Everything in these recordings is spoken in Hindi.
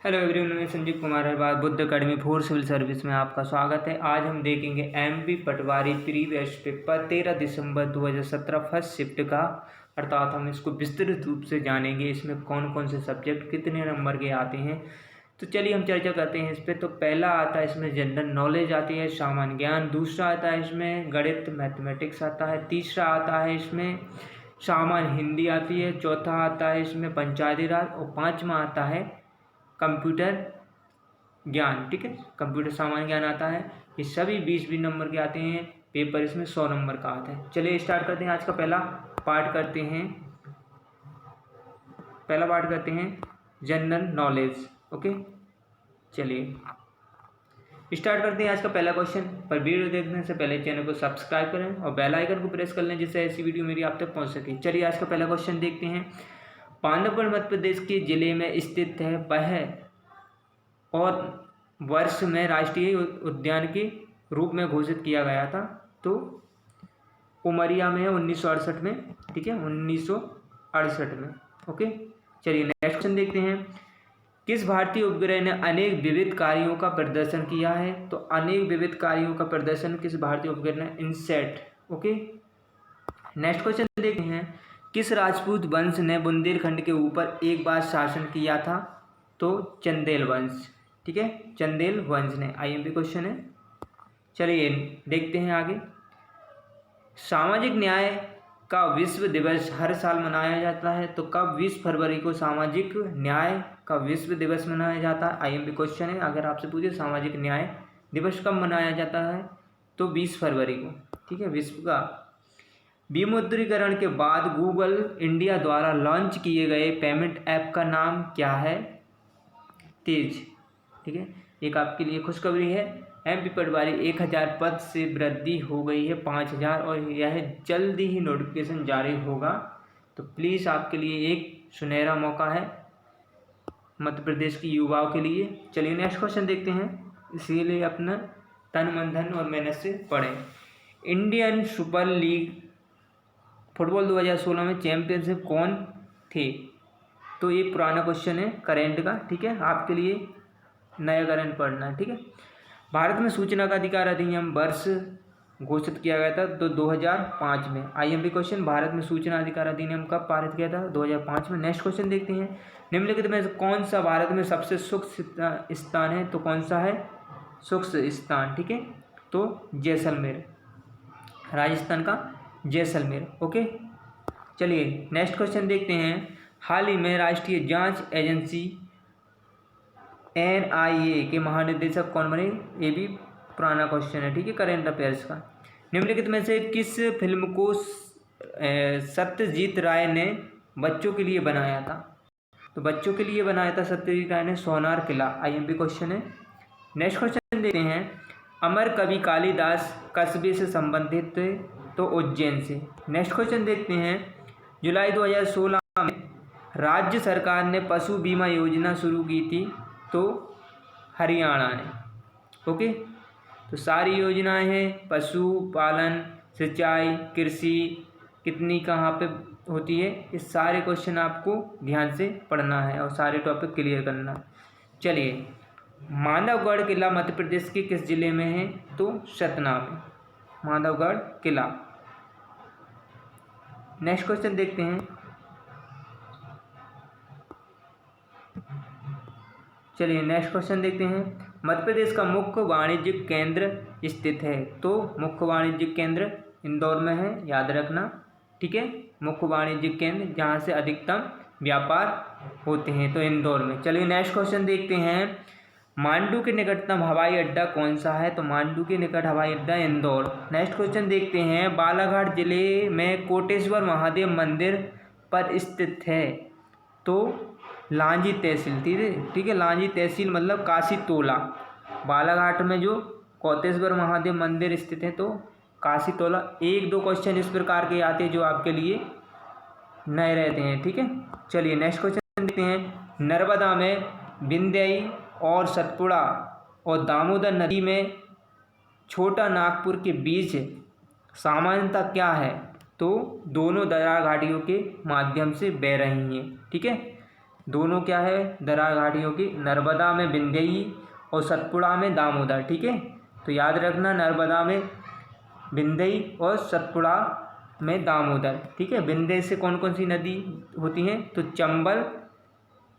हेलो एवरीवन, मैं Sanjeev Kumar Harwal Buddha academy for civil service में आपका स्वागत है। आज हम देखेंगे एमपी पटवारी प्रीवियस पेपर 13 दिसंबर 2017 फर्स्ट शिफ्ट का, अर्थात हम इसको विस्तृत रूप से जानेंगे। इसमें कौन कौन से सब्जेक्ट कितने नंबर के आते हैं, तो चलिए हम चर्चा करते हैं इस पर। तो पहला आता है इसमें जनरल नॉलेज आती है, सामान्य ज्ञान। दूसरा आता है इसमें गणित मैथमेटिक्स आता है। तीसरा आता है इसमें सामान्य हिंदी आती है। चौथा आता है इसमें पंचायती राज। और पाँचवा आता है कंप्यूटर ज्ञान। ठीक है, कंप्यूटर सामान्य ज्ञान आता है। ये सभी 20-20 नंबर के आते हैं। पेपर इसमें 100 नंबर का आता है। चलिए स्टार्ट करते हैं। आज का पहला पार्ट करते हैं जनरल नॉलेज। ओके, चलिए स्टार्ट करते हैं आज का पहला क्वेश्चन। पर वीडियो देखने से पहले चैनल को सब्सक्राइब करें और बेल आइकन को प्रेस कर लें, जिससे ऐसी वीडियो मेरी आप तक पहुंच सके। चलिए आज का पहला क्वेश्चन देखते हैं। बांदरपुर मध्य प्रदेश के जिले में स्थित है वह और वर्ष में राष्ट्रीय उद्यान के रूप में घोषित किया गया था। तो उमरिया में है 1968 में। ठीक है, 1968 में। ओके, चलिए नेक्स्ट क्वेश्चन देखते हैं। किस भारतीय उपग्रह ने अनेक विविध कार्यों का प्रदर्शन किया है? तो अनेक विविध कार्यों का प्रदर्शन किस भारतीय उपग्रह ने? इनसैट। ओके, नेक्स्ट क्वेश्चन देखते हैं। किस राजपूत वंश ने बुंदेलखंड के ऊपर एक बार शासन किया था? तो चंदेल वंश। ठीक है, चंदेल वंश ने। आईएमपी क्वेश्चन है। चलिए देखते हैं आगे। सामाजिक न्याय का विश्व दिवस हर साल मनाया जाता है। तो कब? 20 फरवरी को सामाजिक न्याय का विश्व दिवस मनाया जाता है। आईएमपी क्वेश्चन है। अगर आपसे पूछे सामाजिक न्याय दिवस कब मनाया जाता है, तो 20 फरवरी को। ठीक है, विश्व का। विमुद्रीकरण के बाद गूगल इंडिया द्वारा लॉन्च किए गए पेमेंट ऐप का नाम क्या है? तेज। ठीक है, एक आपके लिए खुशखबरी है। एमपी पटवारी 1000 पद से वृद्धि हो गई है 5000, और यह जल्दी ही नोटिफिकेशन जारी होगा। तो प्लीज़ आपके लिए एक सुनहरा मौका है मध्य प्रदेश की युवाओं के लिए। चलिए नेक्स्ट क्वेश्चन देखते हैं। इसीलिए अपना तन मन धन और मेहनत से पढ़ें। इंडियन सुपर लीग फुटबॉल 2016 में चैंपियनशिप कौन थे? तो ये पुराना क्वेश्चन है, करेंट का। ठीक है, आपके लिए नया करंट पढ़ना है। ठीक है, भारत में सूचना का अधिकार अधिनियम वर्ष घोषित किया गया था तो 2005 में। IMP question. भारत में सूचना अधिकार अधिनियम कब पारित किया था? 2005 में। नेक्स्ट क्वेश्चन देखते हैं। निम्नलिखित में से कौन सा भारत में सबसे शुष्क स्थान है? तो कौन सा है शुष्क स्थान? ठीक है, तो जैसलमेर, राजस्थान का जैसलमेर। ओके, चलिए नेक्स्ट क्वेश्चन देखते हैं। हाल ही में राष्ट्रीय जांच एजेंसी NIA के महानिदेशक कौन बने? ये भी पुराना क्वेश्चन है। ठीक है, करेंट अफेयर्स का। निम्नलिखित में से किस फिल्म को सत्यजीत राय ने बच्चों के लिए बनाया था? तो बच्चों के लिए बनाया था सत्यजीत राय ने सोनार किला। आईएमपी क्वेश्चन है। नेक्स्ट क्वेश्चन देखते हैं। अमर कवि कालिदास कस्बे से संबंधित थे? तो उज्जैन से। नेक्स्ट क्वेश्चन देखते हैं। जुलाई 2016 में राज्य सरकार ने पशु बीमा योजना शुरू की थी? तो हरियाणा ने। ओके, तो सारी योजनाएं हैं पशुपालन, सिंचाई, कृषि कितनी कहाँ पे होती है, ये सारे क्वेश्चन आपको ध्यान से पढ़ना है और सारे टॉपिक क्लियर करना। चलिए, माधवगढ़ किला मध्य प्रदेश के किस जिले में है? तो सतना में, माधवगढ़ किला। नेक्स्ट क्वेश्चन देखते हैं। चलिए नेक्स्ट क्वेश्चन देखते हैं। मध्य प्रदेश का मुख्य वाणिज्यिक केंद्र स्थित है? तो मुख्य वाणिज्यिक केंद्र इंदौर में है, याद रखना। ठीक है, मुख्य वाणिज्यिक केंद्र जहाँ से अधिकतम व्यापार होते हैं, तो इंदौर में। चलिए नेक्स्ट क्वेश्चन देखते हैं। मांडू के निकटतम हवाई अड्डा कौन सा है? तो मांडू के निकट हवाई अड्डा इंदौर। नेक्स्ट क्वेश्चन देखते हैं। बालाघाट जिले में कोटेश्वर महादेव मंदिर पर स्थित है? तो लांजी तहसील। ठीक है, लांजी तहसील मतलब काशी तोला। बालाघाट में जो कोटेश्वर महादेव मंदिर स्थित है तो काशी तोला। 1-2 क्वेश्चन इस प्रकार के आते हैं जो आपके लिए नए रहते हैं। ठीक है, चलिए नेक्स्ट क्वेश्चन देखते हैं। नर्मदा में विंध्याई और सतपुड़ा और दामोदर नदी में छोटा नागपुर के बीच सामान्यता क्या है? तो दोनों दरार घाटियों के माध्यम से बह रही हैं। ठीक है, दोनों क्या है दरार घाटियों की, नर्मदा में विंध्यई और सतपुड़ा में दामोदर। ठीक है, तो याद रखना नर्मदा में विंध्यई और सतपुड़ा में दामोदर। ठीक है, विंध्य से कौन कौन सी नदी होती हैं, तो चंबल,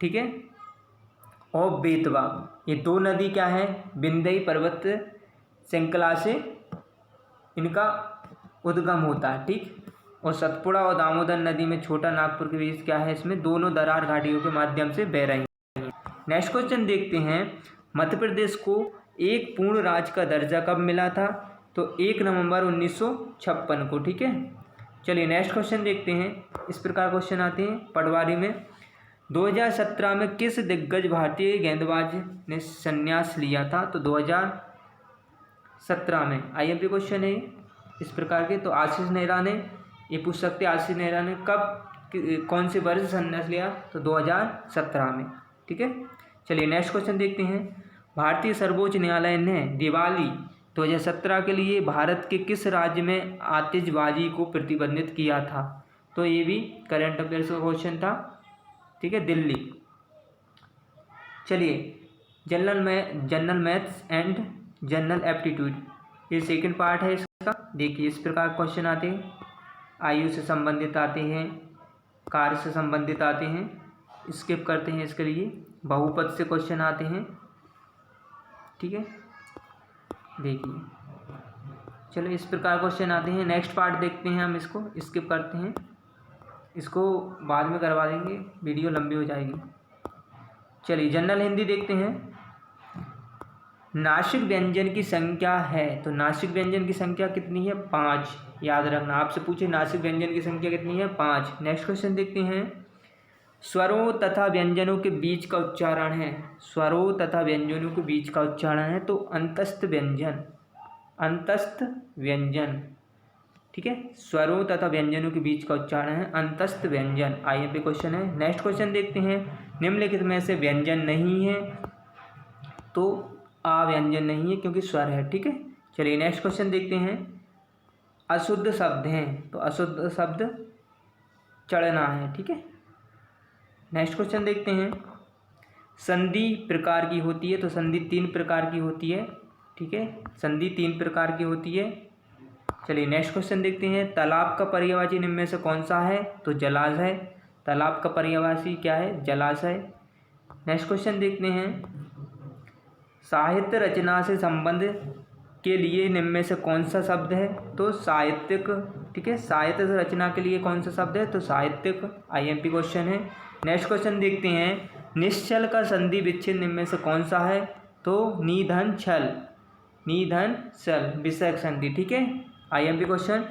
ठीक है, और बेतवा, ये दो नदी क्या है विंध्यई पर्वत श्रृंखला से इनका उद्गम होता है। ठीक, और सतपुड़ा और दामोदर नदी में छोटा नागपुर के बीच क्या है, इसमें दोनों दरार घाटियों के माध्यम से बह रही हैं। नेक्स्ट क्वेश्चन देखते हैं, मध्य प्रदेश को एक पूर्ण राज्य का दर्जा कब मिला था, तो 1 नवंबर 1956 को। ठीक है, चलिए नेक्स्ट क्वेश्चन देखते हैं। इस प्रकार क्वेश्चन आते हैं पटवारी में, 2017 में किस दिग्गज भारतीय गेंदबाज ने संन्यास लिया था, तो 2017 में आईएमपी क्वेश्चन है इस प्रकार के। तो आशीष नेहरा ने, ये पूछ सकते हैं आशीष नेहरा ने कब कौन से वर्ष संन्यास लिया, तो 2017 में। ठीक है, चलिए नेक्स्ट क्वेश्चन देखते हैं, भारतीय सर्वोच्च न्यायालय ने दिवाली 2017 के लिए भारत के किस राज्य में आतिशबाजी को प्रतिबंधित किया था, तो ये भी करंट अफेयर्स का क्वेश्चन था। ठीक है, दिल्ली। चलिए general maths and general aptitude, ये सेकंड पार्ट है इसका। देखिए इस प्रकार क्वेश्चन आते हैं, आयु से संबंधित आते हैं, कार्य से संबंधित आते हैं, स्किप करते हैं इसके लिए, बहुपद से क्वेश्चन आते हैं। ठीक है, देखिए चलो इस प्रकार क्वेश्चन आते हैं। नेक्स्ट पार्ट देखते हैं, हम इसको स्किप करते हैं, इसको बाद में करवा देंगे, वीडियो लंबी हो जाएगी। चलिए जनरल हिंदी देखते हैं, नासिक व्यंजन की संख्या है, तो नासिक व्यंजन की संख्या कितनी है, 5। याद रखना, आपसे पूछे नासिक व्यंजन की संख्या कितनी है, 5। नेक्स्ट क्वेश्चन देखते हैं, स्वरों तथा व्यंजनों के बीच का उच्चारण है, स्वरों तथा व्यंजनों के बीच का उच्चारण है, तो अंतस्थ व्यंजन, अंतस्थ व्यंजन। ठीक है, स्वरों तथा व्यंजनों के बीच का उच्चारण है अंतस्थ व्यंजन। आईएमपी क्वेश्चन है। नेक्स्ट क्वेश्चन देखते हैं, निम्नलिखित में से व्यंजन नहीं है, तो आ व्यंजन नहीं है क्योंकि स्वर है। ठीक है, चलिए नेक्स्ट क्वेश्चन देखते हैं, अशुद्ध शब्द हैं, तो अशुद्ध शब्द चढ़ना है। ठीक है, नेक्स्ट क्वेश्चन देखते हैं, संधि प्रकार की होती है, तो संधि 3 प्रकार की होती है। ठीक है, संधि 3 प्रकार की होती है। चलिए नेक्स्ट क्वेश्चन देखते हैं, तालाब का पर्यायवाची निम्न में से कौन सा है, तो जलाशय। तालाब का पर्यायवाची क्या है, जलाशय। नेक्स्ट क्वेश्चन देखते हैं, साहित्य रचना से संबंध के लिए निम्न में से कौन सा शब्द है, तो साहित्यिक। ठीक है, साहित्य रचना के लिए कौन सा शब्द है, तो साहित्यिक। आईएमपी क्वेश्चन है। नेक्स्ट क्वेश्चन देखते हैं, निश्चल का संधि विच्छेद निम्न में से कौन सा है, तो निधन छल, निधन छल विषयक संधि। ठीक है, आईएमपी क्वेश्चन,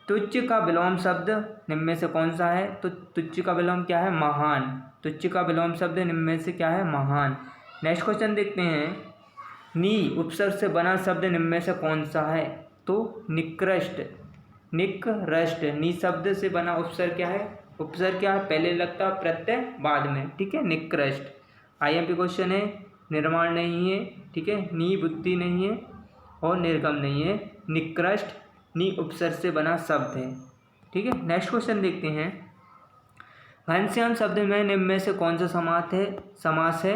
तुच्छ का विलोम शब्द निम्न में से कौन सा है, तो तुच्छ का विलोम क्या है, महान। तुच्छ का विलोम शब्द निम्न में से क्या है, महान। नेक्स्ट क्वेश्चन देखते हैं, नी उपसर्ग से बना शब्द निम्न में से कौन सा है, तो निकृष्ट, निकृष्ट। नी शब्द से बना उपसर्ग क्या है, उपसर्ग क्या है, पहले लगता है प्रत्यय बाद में। ठीक है, निकृष्ट। आईएमपी क्वेश्चन है, निर्माण नहीं है। ठीक है, नी बुद्धि नहीं है और निर्गम नहीं है, निकृष्ट नी उपसर्ग से बना शब्द है। ठीक है, नेक्स्ट क्वेश्चन देखते हैं, घनश्याम शब्द में निम्न में से कौन सा समास है,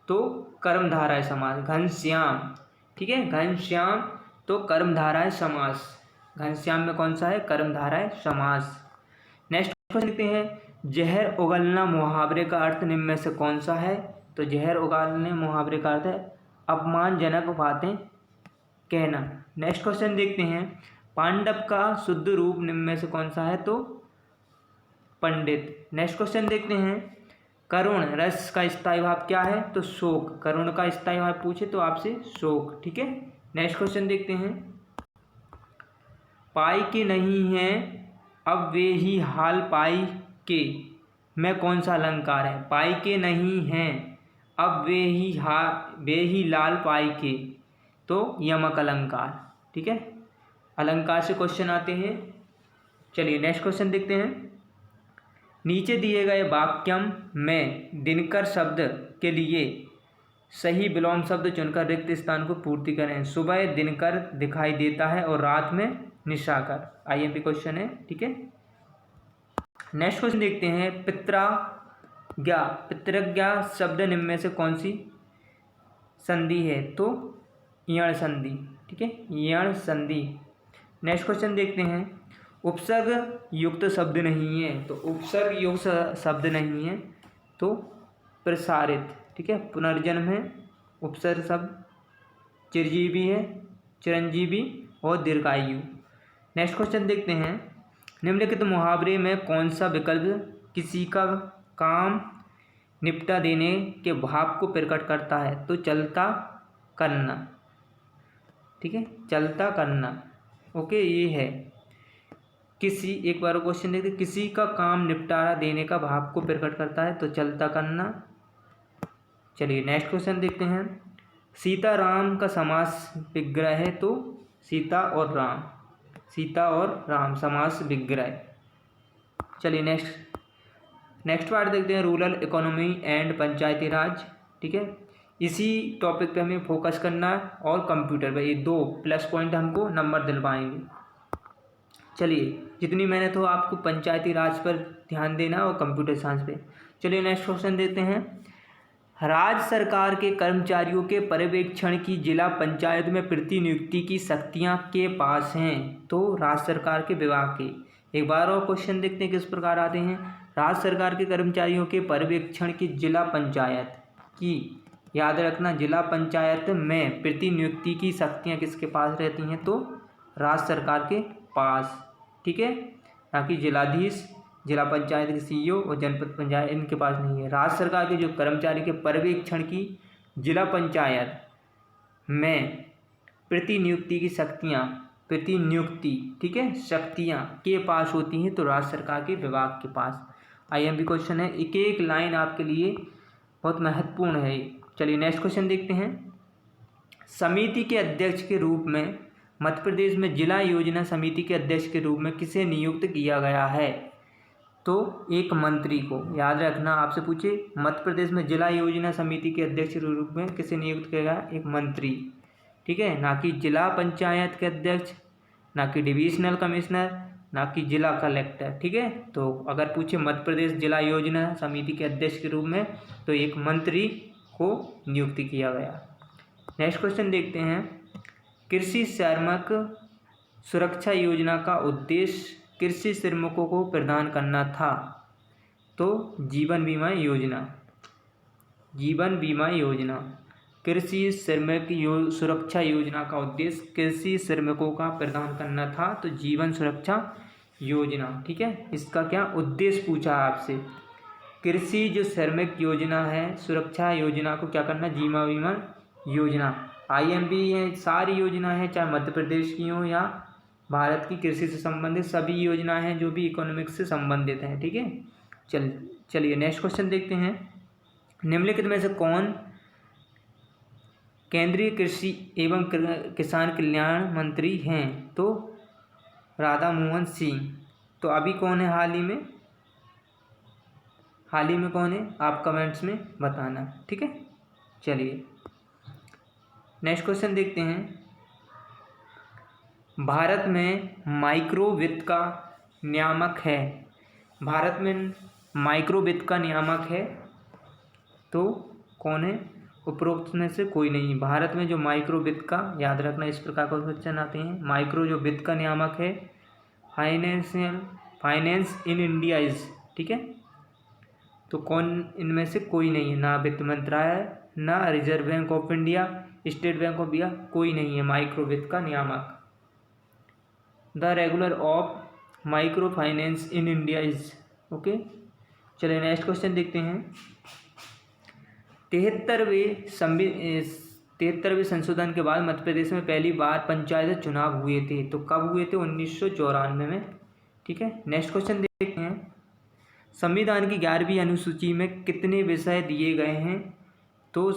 तो कर्मधारय समास, घनश्याम। ठीक है, घनश्याम तो कर्मधारय समास, घनश्याम में कौन सा है, कर्मधारय समास। नेक्स्ट क्वेश्चन देखते हैं, जहर उगलना मुहावरे का अर्थ निम्न में से कौन सा है, तो जहर उगलने मुहावरे का अर्थ है अपमानजनक बातें कहना। नेक्स्ट क्वेश्चन देखते हैं, पांडव का शुद्ध रूप निम्न में से कौन सा है, तो पंडित। नेक्स्ट क्वेश्चन देखते हैं, करुण रस का स्थायी भाव क्या है, तो शोक। करुण का स्थायी भाव पूछे तो आपसे शोक। ठीक है, नेक्स्ट क्वेश्चन देखते हैं, पाई के नहीं है अब वे ही हाल पाई के में कौन सा अलंकार है, पाई के नहीं हैं अब वे ही लाल पाई के, तो यमक अलंकार। ठीक है, अलंकार से क्वेश्चन आते हैं। चलिए नेक्स्ट क्वेश्चन देखते हैं, नीचे दिए गए वाक्यम में दिनकर शब्द के लिए सही विलोम शब्द चुनकर रिक्त स्थान को पूर्ति करें। सुबह दिनकर दिखाई देता है और रात में निशाकर। आईएमपी क्वेश्चन है। ठीक है, नेक्स्ट क्वेश्चन देखते हैं, पित्रा ज्ञा पितृज्ञा शब्द निम्न में से कौन सी संधि है? तो यण संधि। ठीक है, यण संधि। नेक्स्ट क्वेश्चन देखते हैं। उपसर्ग युक्त शब्द नहीं है, तो उपसर्ग युक्त शब्द नहीं है तो प्रसारित। ठीक है, पुनर्जन्म है, उपसर्ग शब्द, चिरजीवी है, चिरंजीवी और दीर्घायु। नेक्स्ट क्वेश्चन देखते हैं। निम्नलिखित मुहावरे में कौन सा विकल्प किसी का काम निपटा देने के भाव को प्रकट करता है? तो चलता करना। ठीक है, चलता करना। ओके, ये है किसी, एक बार क्वेश्चन देखते, किसी का काम निपटारा देने का भाव को प्रकट करता है तो चलता करना। चलिए नेक्स्ट क्वेश्चन देखते हैं। सीता राम का समास विग्रह है, तो सीता और राम, सीता और राम समास विग्रह। चलिए नेक्स्ट पार्ट देखते हैं, रूरल इकोनॉमी एंड पंचायती राज। ठीक है, इसी टॉपिक पे हमें फोकस करना है और कंप्यूटर पे, ये 2 प्लस पॉइंट हमको नंबर दिलवाएंगे। चलिए, जितनी मेहनत हो आपको पंचायती राज पर ध्यान देना और कंप्यूटर साइंस पे। चलिए नेक्स्ट क्वेश्चन देते हैं। राज्य सरकार के कर्मचारियों के पर्यवेक्षण की जिला पंचायत में प्रतिनियुक्ति की शक्तियां के पास हैं? तो राज्य सरकार के विभाग के। एक बार और क्वेश्चन देखते हैं किस प्रकार आते हैं। राज्य सरकार के कर्मचारियों के पर्यवेक्षण की जिला पंचायत की, याद रखना, जिला पंचायत में प्रतिनियुक्ति की शक्तियां किसके पास रहती हैं? तो राज्य सरकार के पास। ठीक है, ताकि जिलाधीश, जिला पंचायत के सीईओ और जनपद पंचायत इनके पास नहीं है। राज्य सरकार के जो कर्मचारी के पर्यवेक्षण की जिला पंचायत में प्रतिनियुक्ति की शक्तियाँ, प्रतिनियुक्ति, ठीक है, शक्तियाँ के पास होती हैं, तो राज्य सरकार के विभाग के पास। IMP क्वेश्चन है, एक एक लाइन आपके लिए बहुत महत्वपूर्ण है। चलिए नेक्स्ट क्वेश्चन देखते हैं। समिति के अध्यक्ष के रूप में मध्य प्रदेश में जिला योजना समिति के अध्यक्ष के रूप में किसे नियुक्त किया गया है? तो एक मंत्री को। याद रखना, आपसे पूछे मध्य प्रदेश में जिला योजना समिति के अध्यक्ष के रूप में किसे नियुक्त किया गया? एक मंत्री। ठीक है, ना कि जिला पंचायत के अध्यक्ष, ना कि डिविजनल कमिश्नर, ना कि जिला कलेक्टर। ठीक है, तो अगर पूछे मध्य प्रदेश जिला योजना समिति के अध्यक्ष के रूप में, तो एक मंत्री को नियुक्त किया गया। नेक्स्ट क्वेश्चन देखते हैं। कृषि श्रमिक सुरक्षा योजना का उद्देश्य कृषि श्रमिकों को प्रदान करना था? तो जीवन बीमा योजना। जीवन बीमा योजना। कृषि श्रमिक सुरक्षा योजना का उद्देश्य कृषि श्रमिकों का प्रदान करना था, तो जीवन सुरक्षा योजना। ठीक है, इसका क्या उद्देश्य पूछा आपसे? कृषि जो श्रमिक योजना है, सुरक्षा योजना को क्या करना? जीवन बीमा योजना। IMP है, सारी योजना है, चाहे मध्य प्रदेश की हो या भारत की कृषि से संबंधित सभी योजनाएं हैं जो भी इकोनॉमिक्स से संबंधित हैं। ठीक है, चलिए नेक्स्ट क्वेश्चन देखते हैं। निम्नलिखित में से कौन केंद्रीय कृषि एवं किसान कल्याण मंत्री हैं? तो राधा मोहन सिंह। तो अभी कौन है हाल ही में? हाल ही में कौन है आप कमेंट्स में बताना। ठीक है, चलिए नेक्स्ट क्वेश्चन देखते हैं। भारत में माइक्रो वित्त का नियामक है। भारत में माइक्रो वित्त का नियामक है, तो कौन है? उपरोक्त में से कोई नहीं। भारत में जो माइक्रो वित्त का, याद रखना इस प्रकार का क्वेश्चन आते हैं। माइक्रो जो वित्त का नियामक है, फाइनेंस इन इंडिया इज। ठीक है, तो कौन? इनमें से कोई नहीं है, ना वित्त मंत्रालय, ना reserve bank of India, state bank of India, कोई नहीं है माइक्रो वित्त का नियामक। The regular of micro finance in India is. Okay, चलिए नेक्स्ट क्वेश्चन देखते हैं। 73वें संशोधन के बाद मध्य प्रदेश में पहली बार पंचायत चुनाव हुए थे, तो कब हुए थे? 1994 में। ठीक है, नेक्स्ट क्वेश्चन देखते हैं। संविधान की 11वीं अनुसूची में कितने विषय दिए गए हैं? तो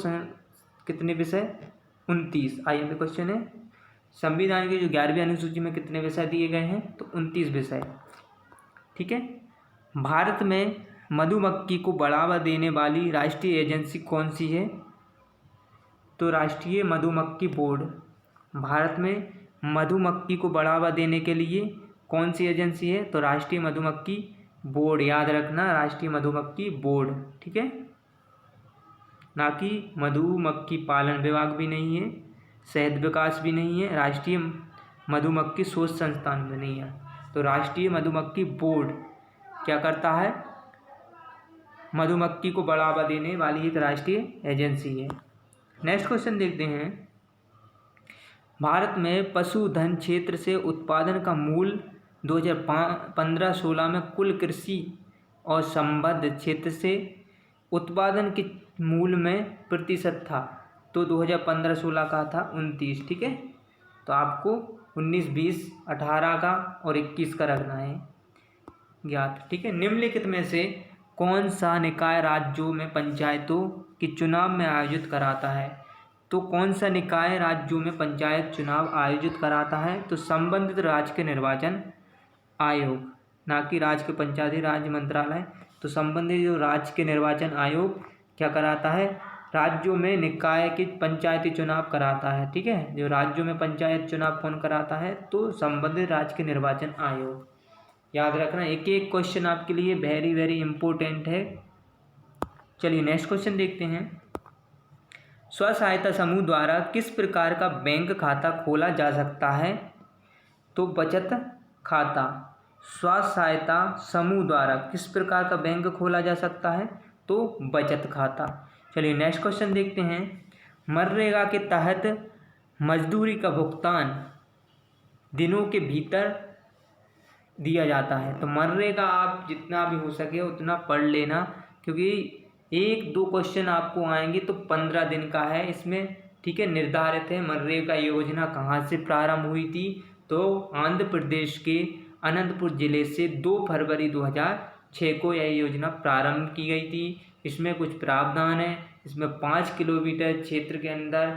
कितने विषय? 29। IMP क्वेश्चन है, संविधान की जो 11वीं अनुसूची में कितने विषय दिए गए हैं? तो 29 विषय। ठीक है, भारत में मधुमक्खी को बढ़ावा देने वाली राष्ट्रीय एजेंसी कौन सी है? तो राष्ट्रीय मधुमक्खी बोर्ड। भारत में मधुमक्खी को बढ़ावा देने के लिए कौन सी एजेंसी है? तो राष्ट्रीय मधुमक्खी बोर्ड, याद रखना, राष्ट्रीय मधुमक्खी बोर्ड, ठीक है, ना कि मधुमक्खी पालन विभाग भी नहीं है, शहद विकास भी नहीं है, राष्ट्रीय मधुमक्खी शोध संस्थान भी नहीं है। तो राष्ट्रीय मधुमक्खी बोर्ड क्या करता है, मधुमक्खी को बढ़ावा देने वाली एक राष्ट्रीय एजेंसी है। नेक्स्ट क्वेश्चन देखते हैं। भारत में पशुधन क्षेत्र से उत्पादन का मूल 2015-16 में कुल कृषि और संबद्ध क्षेत्र से उत्पादन के मूल में प्रतिशत था। तो 2015-16 का था 29, ठीक है। तो आपको 19, 20, 18 का और 21 का रखना है ज्ञात, ठीक है। निम्नलिखित में से कौन सा निकाय राज्यों में पंचायतों के चुनाव में आयोजित कराता है? तो कौन सा निकाय राज्यों में पंचायत चुनाव आयोजित कराता है? तो संबंधित राज्य के निर्वाचन आयोग, ना कि राज्य के पंचायती राज मंत्रालय। तो संबंधित जो राज्य के निर्वाचन आयोग क्या कराता है, राज्यों में निकाय के पंचायती चुनाव कराता है, ठीक है। जो राज्यों में पंचायत चुनाव कौन कराता है? तो संबंधित राज्य के निर्वाचन आयोग। याद रखना, एक एक क्वेश्चन आपके लिए वेरी वेरी इंपॉर्टेंट है। चलिए नेक्स्ट क्वेश्चन देखते हैं। स्व सहायता समूह द्वारा किस प्रकार का बैंक खाता खोला जा सकता है? तो बचत खाता। स्व सहायता समूह द्वारा किस प्रकार का बैंक खोला जा सकता है? तो बचत खाता। चलिए नेक्स्ट क्वेश्चन देखते हैं। मनरेगा के तहत मजदूरी का भुगतान दिनों के भीतर दिया जाता है। तो मनरेगा आप जितना भी हो सके उतना पढ़ लेना, क्योंकि 1-2 क्वेश्चन आपको आएंगे तो 15 दिन का है इसमें, ठीक है। निर्धारित है मनरेगा योजना कहाँ से प्रारंभ हुई थी? तो आंध्र प्रदेश के अनंतपुर जिले से 2 फरवरी 2006 को यह योजना प्रारंभ की गई थी। इसमें कुछ प्रावधान है। इसमें 5 किलोमीटर क्षेत्र के अंदर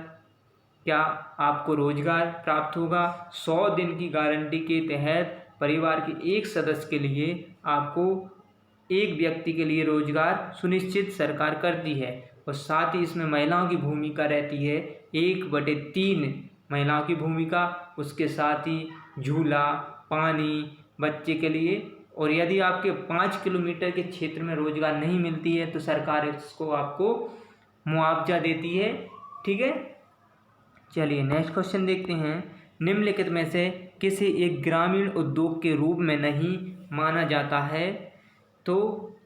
क्या आपको रोजगार प्राप्त होगा। 100 दिन की गारंटी के तहत परिवार के एक सदस्य के लिए आपको एक व्यक्ति के लिए रोजगार सुनिश्चित सरकार करती है। और साथ ही इसमें महिलाओं की भूमिका रहती है 1/3 महिलाओं की भूमिका। उसके साथ ही झूला, पानी बच्चे के लिए। और यदि आपके 5 किलोमीटर के क्षेत्र में रोजगार नहीं मिलती है तो सरकार इसको आपको मुआवजा देती है, ठीक है। चलिए नेक्स्ट क्वेश्चन देखते हैं। निम्नलिखित में से किसी एक ग्रामीण उद्योग के रूप में नहीं माना जाता है? तो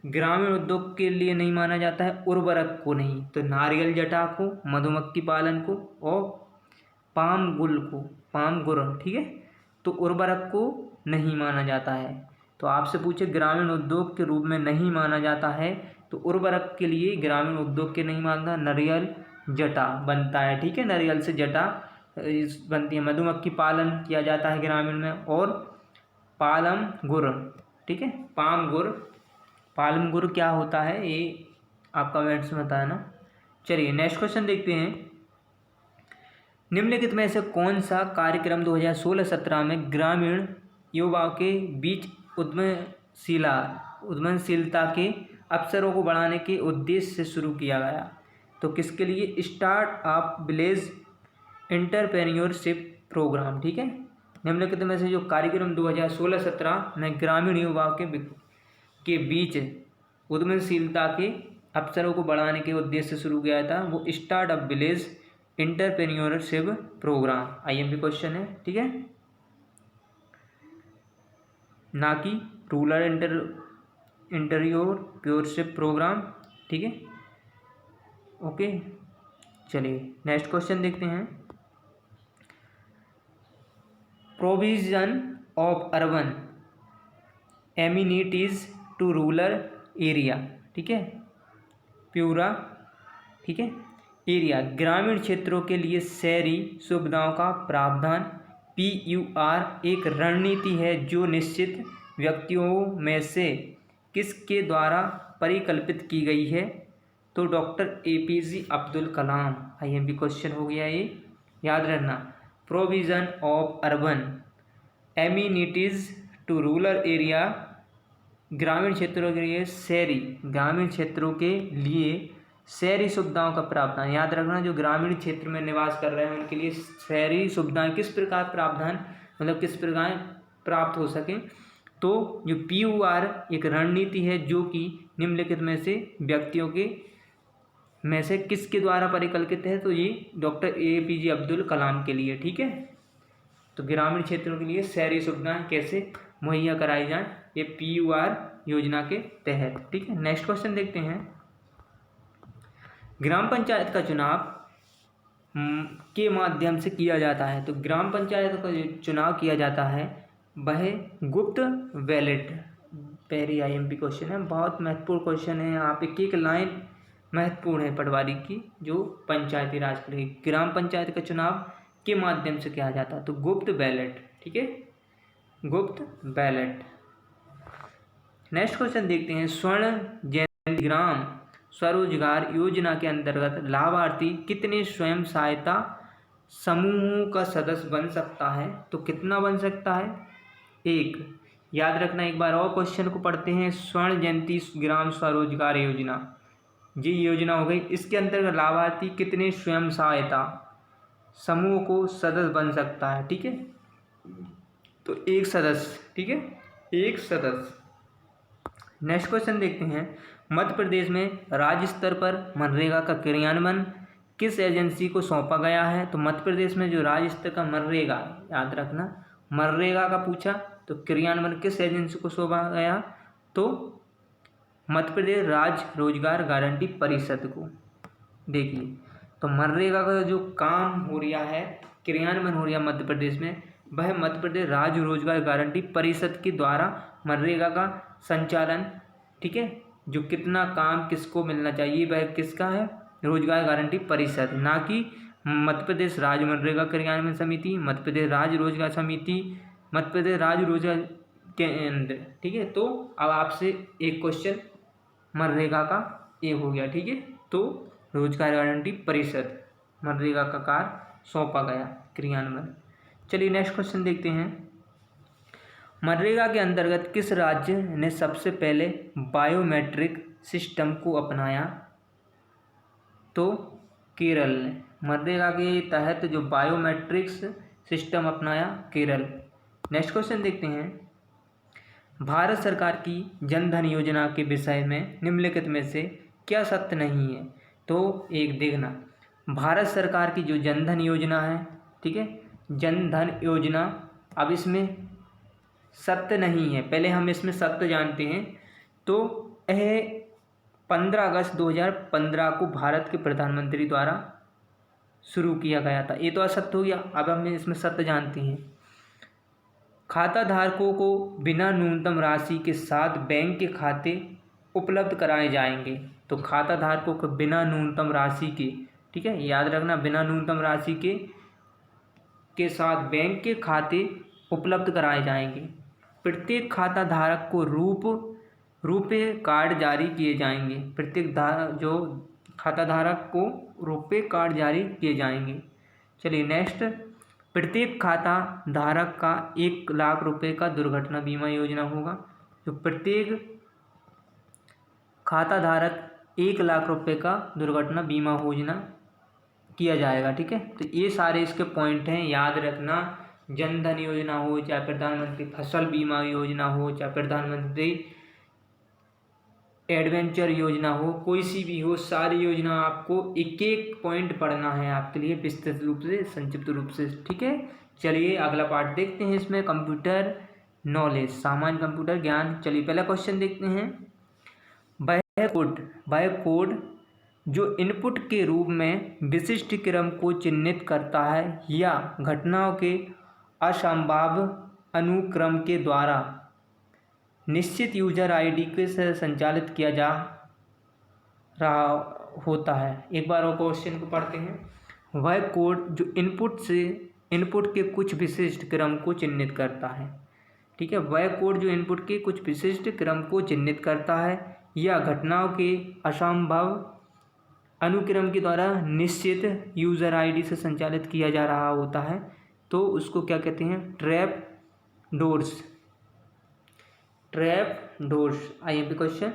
ग्रामीण उद्योग के लिए नहीं माना जाता है उर्वरक को नहीं, तो नारियल जटा को, मधुमक्खी पालन को और पाम गुल, ठीक है। तो उर्वरक को नहीं माना जाता है। तो आपसे पूछे ग्रामीण उद्योग के रूप में नहीं माना जाता है, तो उर्वरक के लिए ग्रामीण उद्योग के नहीं मानता, नारियल जटा बनता है, ठीक है। नारियल से जटा बनती है। मधुमक्खी पालन किया जाता है ग्रामीण में, और पालम गुर, ठीक है। पालम गुर क्या होता है ये आपका वेट्स में बताया ना। चलिए नेक्स्ट क्वेश्चन देखते हैं। निम्नलिखित में से कौन सा कार्यक्रम 2016-17 में ग्रामीण युवाओं के बीच उद्यमशीलता के अवसरों को बढ़ाने के उद्देश्य से शुरू किया गया? तो किसके लिए? Start up village entrepreneurship programme, ठीक है। निम्नलिखित में से जो कार्यक्रम 2016-17 में ग्रामीण युवाओं के बीच उद्यमशीलता के अवसरों को बढ़ाने के उद्देश्य से शुरू किया था, वो start up village entrepreneurship programme IMP question है, ठीक है, ना कि रूरल एंटरप्रेन्योरशिप प्रोग्राम, ठीक है। ओके, चलिए नेक्स्ट क्वेश्चन देखते हैं। Provision of urban amenities to rural area, ठीक है, प्यूरा, ठीक है, एरिया ग्रामीण क्षेत्रों के लिए शहरी सुविधाओं का प्रावधान। PUR एक रणनीति है जो निश्चित व्यक्तियों में से किसके द्वारा परिकल्पित की गई है? तो doctor APJ Abdul Kalam. IMP question हो गया ये, याद रखना। Provision of urban amenities to rural area ग्रामीण क्षेत्रों के लिए शहरी सुविधाओं का प्रावधान। याद रखना, जो ग्रामीण क्षेत्र में निवास कर रहे हैं उनके लिए शहरी सुविधाएं किस प्रकार प्रावधान, मतलब किस प्रकार प्राप्त हो सके। तो जो PUR एक रणनीति है जो कि निम्नलिखित में से व्यक्तियों के में से किसके द्वारा परिकल्पित है, तो ये डॉक्टर APJ अब्दुल कलाम के लिए। ठीक है, तो ग्रामीण क्षेत्रों के लिए शहरी सुविधाएं कैसे मुहैया कराई जाए, ये PUR योजना के तहत। ठीक है, नेक्स्ट क्वेश्चन देखते हैं। ग्राम पंचायत का चुनाव के माध्यम से किया जाता है। तो ग्राम पंचायत का जो चुनाव किया जाता है वह गुप्त बैलेट। पहली IMP क्वेश्चन है, बहुत महत्वपूर्ण क्वेश्चन है। आप एक एक लाइन महत्वपूर्ण है पटवारी की, जो पंचायती राज के लिए ग्राम पंचायत का चुनाव के माध्यम से किया जाता है, तो गुप्त बैलेट। ठीक है, गुप्त बैलेट। नेक्स्ट क्वेश्चन देखते हैं। स्वर्ण जयंती ग्राम स्वरोजगार योजना के अंतर्गत लाभार्थी कितने स्वयं सहायता समूहों का सदस्य बन सकता है, तो कितना बन सकता है, 1। याद रखना, एक बार और क्वेश्चन को पढ़ते हैं। स्वर्ण जयंती ग्राम स्वरोजगार योजना, जी योजना हो गई, इसके अंतर्गत लाभार्थी कितने स्वयं सहायता समूह को सदस्य बन सकता है। ठीक है, तो 1 सदस्य। ठीक है, 1 सदस्य। नेक्स्ट क्वेश्चन देखते हैं। मध्य प्रदेश में राज्य स्तर पर मनरेगा का क्रियान्वयन किस एजेंसी को सौंपा गया है, तो मध्य प्रदेश में जो राज्य स्तर का मनरेगा, याद रखना मनरेगा का पूछा, तो क्रियान्वयन किस एजेंसी को सौंपा गया, तो मध्य प्रदेश राज्य रोजगार गारंटी परिषद को। देखिए, तो मनरेगा का जो काम हो रहा है, क्रियान्वयन हो रहा है मध्य प्रदेश में, वह मध्य प्रदेश राज्य रोजगार गारंटी परिषद के द्वारा मनरेगा का संचालन। ठीक है, जो कितना काम किसको मिलना चाहिए वह किसका है, रोजगार गारंटी परिषद, ना कि मध्य प्रदेश राज्य मनरेगा क्रियान्वयन समिति, मध्य प्रदेश राज्य रोजगार समिति, मध्य प्रदेश राज्य रोजगार केंद्र। ठीक है, तो अब आपसे एक क्वेश्चन मनरेगा का ये हो गया। ठीक है, तो रोजगार गारंटी परिषद मनरेगा का कार्य सौंपा गया क्रियान्वयन। चलिए नेक्स्ट क्वेश्चन देखते हैं। मनरेगा के अंतर्गत किस राज्य ने सबसे पहले बायोमेट्रिक सिस्टम को अपनाया, तो केरल ने। मनरेगा के तहत जो बायोमेट्रिक्स सिस्टम अपनाया, केरल। नेक्स्ट क्वेश्चन देखते हैं। भारत सरकार की जन धन योजना के विषय में निम्नलिखित में से क्या सत्य नहीं है, तो एक देखना, भारत सरकार की जो जन धन योजना है, ठीक है, जन धन योजना, अब इसमें सत्य नहीं है, पहले हम इसमें सत्य जानते हैं। तो यह 15 अगस्त 2015 को भारत के प्रधानमंत्री द्वारा शुरू किया गया था, ये तो असत्य हो गया। अब हम इसमें सत्य जानते हैं। खाता धारकों को बिना न्यूनतम राशि के साथ बैंक के खाते उपलब्ध कराए जाएंगे, तो खाता धारकों को बिना न्यूनतम राशि के, ठीक है, याद रखना, बिना न्यूनतम राशि के साथ बैंक के खाते उपलब्ध कराए जाएंगे। प्रत्येक खाता धारक को रुपए कार्ड जारी किए जाएंगे, प्रत्येक जो खाता धारक को रुपए कार्ड जारी किए जाएंगे। चलिए नेक्स्ट, प्रत्येक खाता धारक का 1 लाख रुपए का दुर्घटना बीमा योजना होगा, तो प्रत्येक खाता धारक 1 लाख रुपए का दुर्घटना बीमा योजना किया जाएगा। ठीक है, तो ये सारे इसके पॉइंट हैं, याद रखना। जन धन योजना हो, चाहे प्रधानमंत्री फसल बीमा योजना हो, चाहे प्रधानमंत्री एडवेंचर योजना हो, कोई सी भी हो, सारी योजना आपको एक एक पॉइंट पढ़ना है आपके लिए विस्तृत रूप से, संक्षिप्त रूप से। ठीक है, चलिए अगला पार्ट देखते हैं। इसमें कंप्यूटर नॉलेज, सामान्य कंप्यूटर ज्ञान। चलिए पहला क्वेश्चन देखते हैं। बायोकोड जो इनपुट के रूप में विशिष्ट क्रम को चिन्हित करता है या घटनाओं के असंभाव्य अनुक्रम के द्वारा निश्चित यूजर आईडी से संचालित किया जा रहा होता है। एक बार वो क्वेश्चन को पढ़ते हैं। वह कोड जो इनपुट के कुछ विशिष्ट क्रम को चिन्हित करता है, ठीक है, वह कोड जो इनपुट के कुछ विशिष्ट क्रम को चिन्हित करता है या घटनाओं के असंभव अनुक्रम के द्वारा निश्चित यूज़र आईडी से संचालित किया जा रहा होता है, तो उसको क्या कहते हैं, ट्रैप डोर्स। IMP question.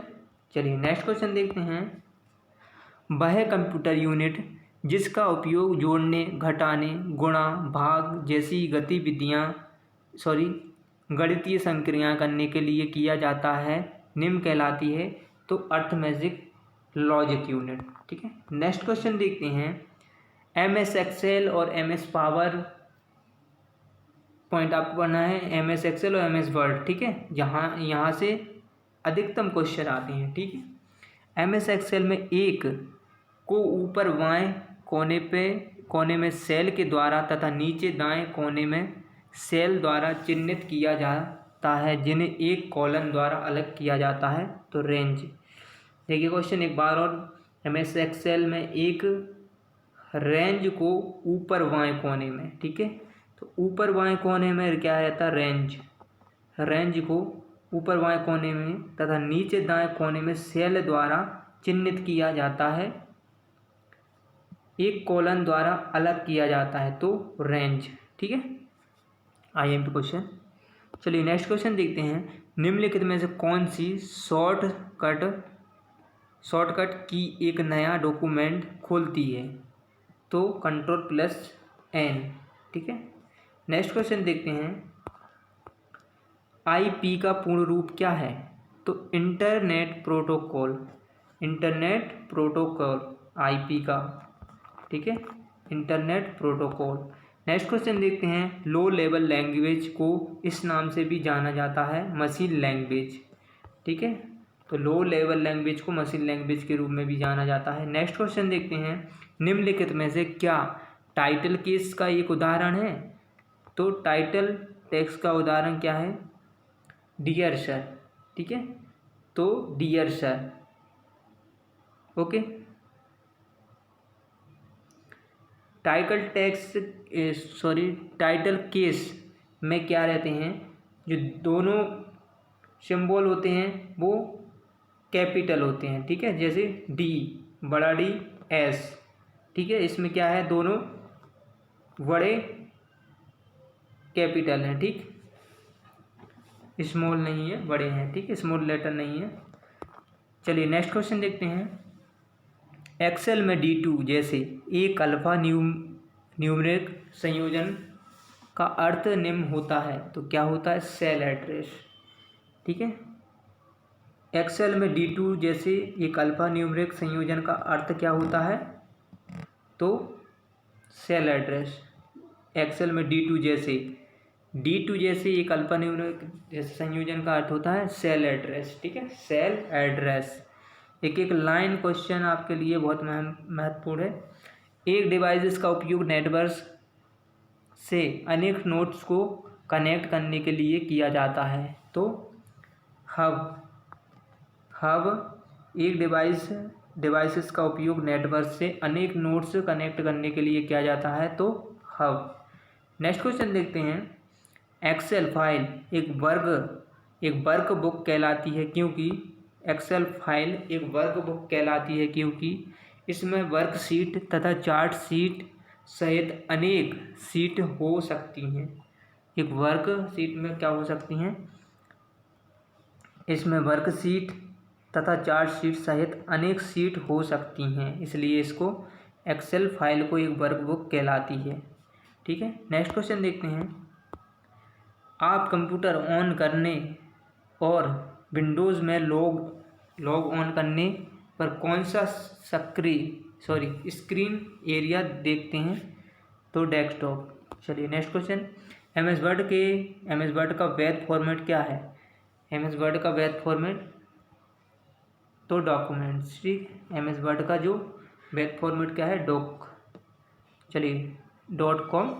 चलिए नेक्स्ट क्वेश्चन देखते हैं। वह कंप्यूटर यूनिट जिसका उपयोग जोड़ने, घटाने, गुणा, भाग जैसी गणितीय संक्रियाएं करने के लिए किया जाता है निम्न कहलाती है? तो अर्थमेटिक लॉजिक यूनिट। ठीक है, नेक्स्ट क्वेश्चन देखते हैं। MS एक्सेल और MS पावर पॉइंट आपको पढ़ना है, MS एक्सेल और MS वर्ड। ठीक है, यहाँ से अधिकतम क्वेश्चन आते हैं। ठीक है, MS एक्सेल में एक को ऊपर बाएं कोने में सेल के द्वारा तथा नीचे दाएं कोने में सेल द्वारा चिन्हित किया जाता है, जिन्हें एक कॉलम द्वारा अलग किया जाता है। तो रेंज। देखिए क्वेश्चन एक बार और, MS एक्सेल में एक रेंज को ऊपर बाएं कोने में, ठीक है, तो ऊपर बाएं कोने में क्या रहता है? रेंज को ऊपर बाएं कोने में तथा नीचे दाएं कोने में सेल द्वारा चिन्हित किया जाता है, एक कॉलम द्वारा अलग किया जाता है। तो रेंज। ठीक है, IMP क्वेश्चन। चलिए नेक्स्ट क्वेश्चन देखते हैं। निम्नलिखित में से कौन सी शॉर्टकट की एक नया डॉक्यूमेंट खोलती है? तो Ctrl+N। ठीक है, नेक्स्ट क्वेश्चन देखते हैं। IP का पूर्ण रूप क्या है? तो इंटरनेट प्रोटोकॉल IP का। ठीक है, इंटरनेट प्रोटोकॉल। नेक्स्ट क्वेश्चन देखते हैं। लो लेवल लैंग्वेज को इस नाम से भी जाना जाता है, मशीन लैंग्वेज। ठीक है, तो लो लेवल लैंग्वेज को मशीन लैंग्वेज के रूप में भी जाना जाता है। नेक्स्ट क्वेश्चन देखते हैं। निम्नलिखित में से क्या टाइटल केस का एक उदाहरण है? तो टाइटल टेक्स्ट का उदाहरण क्या है? Dear sir. ठीक है, तो dear sir. Okay, title case में क्या रहते हैं? जो दोनों सिंबल होते हैं वो कैपिटल होते हैं। ठीक है, जैसे डी, बड़ा डी, एस। ठीक है, इसमें क्या है? दोनों बड़े कैपिटल हैं। ठीक, स्मॉल नहीं है, बड़े हैं। ठीक है, स्मॉल लेटर नहीं है। चलिए नेक्स्ट क्वेश्चन देखते हैं। एक्सेल में D2 जैसे एक अल्फा न्यूमरिक संयोजन का अर्थ निम्न होता है। तो क्या होता है? Cell address. ठीक है, एक्सेल में D2 जैसे एक अल्फा न्यूमरिक संयोजन का अर्थ क्या होता है? तो सेल एड्रेस। एक्सेल में D2 जैसे एक अल्फा न्यूमरिक संयोजन का अर्थ होता है सेल एड्रेस। ठीक है, सेल एड्रेस। एक एक लाइन क्वेश्चन आपके लिए बहुत महत्वपूर्ण है। एक डिवाइस का उपयोग नेटवर्क से अनेक नोड्स को कनेक्ट करने के लिए किया जाता है। तो हब एक डिवाइसेस का उपयोग नेटवर्क से अनेक नोड्स कनेक्ट करने के लिए किया जाता है। तो हब। नेक्स्ट क्वेश्चन देखते हैं। एक्सेल फाइल एक वर्क बुक कहलाती है क्योंकि एक्सेल फाइल एक वर्क बुक कहलाती है क्योंकि इसमें वर्कशीट तथा चार्ट शीट सहित अनेक शीट हो सकती हैं। एक वर्कशीट में क्या हो सकती हैं? इसमें वर्कशीट तथा चार्ट शीट सहित अनेक शीट हो सकती हैं, इसलिए इसको एक्सेल फाइल को एक वर्क बुक कहलाती है। ठीक है, नेक्स्ट क्वेश्चन देखते हैं। आप कंप्यूटर ऑन करने और विंडोज़ में लॉग ऑन करने पर कौन सा स्क्रीन एरिया देखते हैं? तो डेस्कटॉप। चलिए नेक्स्ट क्वेश्चन। MS वर्ड का वैध फॉर्मेट क्या है? MS वर्ड का वैध फॉर्मेट तो डॉक्यूमेंट्स। ठीक, MS वर्ड का जो वैध फॉर्मेट क्या है? डॉक। चलिए .com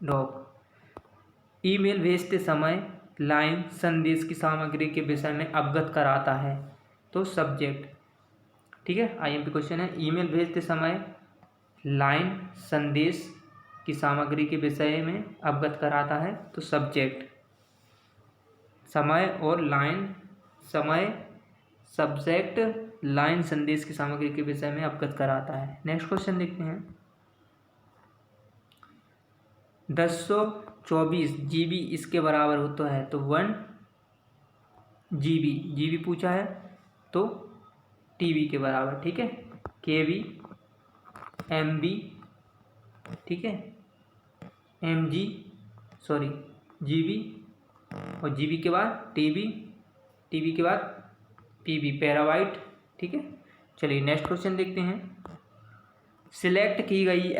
डॉक। ईमेल भेजते समय लाइन संदेश की सामग्री के विषय में अवगत कराता है। तो सब्जेक्ट। ठीक है, IMP क्वेश्चन है। ईमेल भेजते समय लाइन संदेश की सामग्री के विषय में अवगत कराता है। तो सब्जेक्ट। समय और लाइन, सब्जेक्ट, लाइन संदेश की सामग्री के विषय में अवगत कराता है। नेक्स्ट क्वेश्चन देखते हैं। 1024 GB इसके बराबर होता है। तो 1 GB पूछा है तो TB के बराबर। ठीक है, KB, MB, ठीक है, GB, और जीबी के बाद टीबी, टीबी के बाद पीबी, पेराबाइट। ठीक है, चलिए नेक्स्ट क्वेश्चन देखते हैं। सिलेक्ट की गई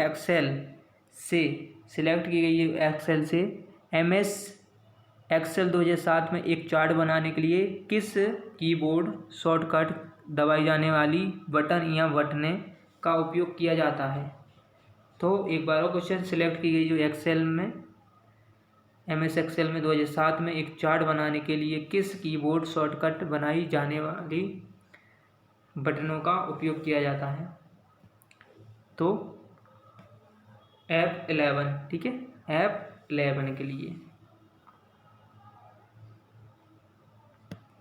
एक्सेल से MS एक्सेल 2007 में एक चार्ट बनाने के लिए किस कीबोर्ड शॉर्टकट दबाई जाने वाली बटन या बटने का उपयोग किया जाता है? तो एक बार और क्वेश्चन, सिलेक्ट की गई जो MS एक्सेल में 2007 में एक चार्ट बनाने के लिए किस कीबोर्ड शॉर्टकट बनाई जाने वाली बटनों का उपयोग किया जाता है? तो F11। ठीक है, F11 के लिए।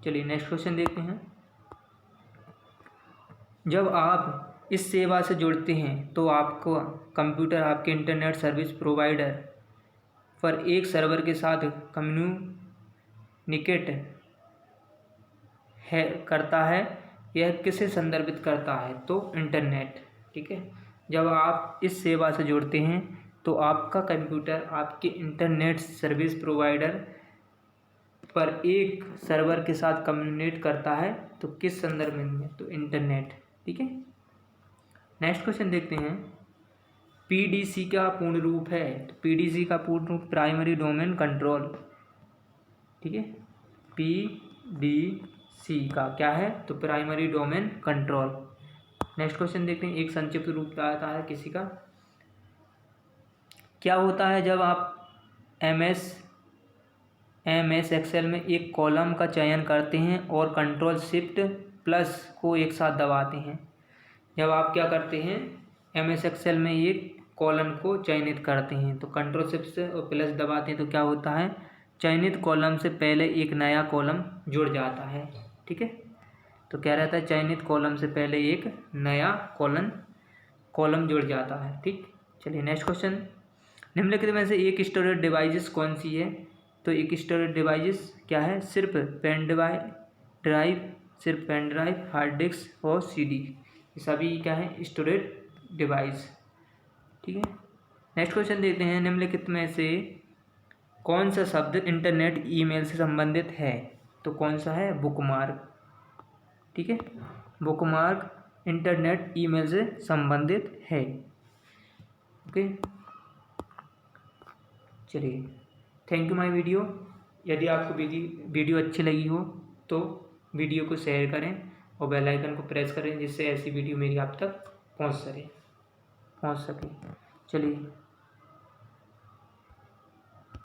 चलिए नेक्स्ट क्वेश्चन देखते हैं। जब आप इस सेवा से जुड़ते हैं तो आपको कंप्यूटर आपके इंटरनेट सर्विस प्रोवाइडर पर एक सर्वर के साथ कम्युनिकेट करता है। यह किसे संदर्भित करता है? तो इंटरनेट। ठीक है, जब आप इस सेवा से जुड़ते हैं तो आपका कंप्यूटर आपके इंटरनेट सर्विस प्रोवाइडर पर एक सर्वर के साथ कम्युनिकेट करता है, तो किस संदर्भ में? तो इंटरनेट। ठीक है, नेक्स्ट क्वेश्चन देखते हैं। PDC का पूर्ण रूप है? तो PDC का पूर्ण रूप प्राइमरी डोमेन कंट्रोल। ठीक है, PDC का क्या है? तो primary domain control. Next question देखते हैं। एक संक्षिप्त रूप आता है किसी का। क्या होता है जब आप MS एक्सेल में एक कॉलम का चयन करते हैं और कंट्रोल शिफ्ट प्लस को एक साथ दबाते हैं? जब आप क्या करते हैं, MS एक्सेल में एक कॉलम को चयनित करते हैं तो कंट्रोल शिफ्ट से और प्लस दबाते हैं तो क्या होता है, चयनित कॉलम से पहले एक नया कॉलम जुड़ जाता है। ठीक है, तो क्या रहता है, चयनित कॉलम से पहले एक नया कॉलम जुड़ जाता है। ठीक, चलिए नेक्स्ट क्वेश्चन। निम्नलिखित में से एक स्टोरेज डिवाइस कौन सी है? तो एक स्टोरेज डिवाइस क्या है? सिर्फ पेन ड्राइव, हार्ड डिस्क और CD, ये सभी क्या है, स्टोरेज डिवाइस। ठीक है, नेक्स्ट क्वेश्चन देखते हैं। निम्नलिखित में से कौन सा शब्द इंटरनेट ईमेल से संबंधित है? तो कौन सा है? बुकमार्क। ठीक है, बुकमार्क इंटरनेट ईमेल से संबंधित है। ओके, चलिए, थैंक यू माय वीडियो। यदि आपको वीडियो अच्छी लगी हो तो वीडियो को शेयर करें और बेल आइकन को प्रेस करें, जिससे ऐसी वीडियो मेरी आप तक पहुंच सके। चलिए।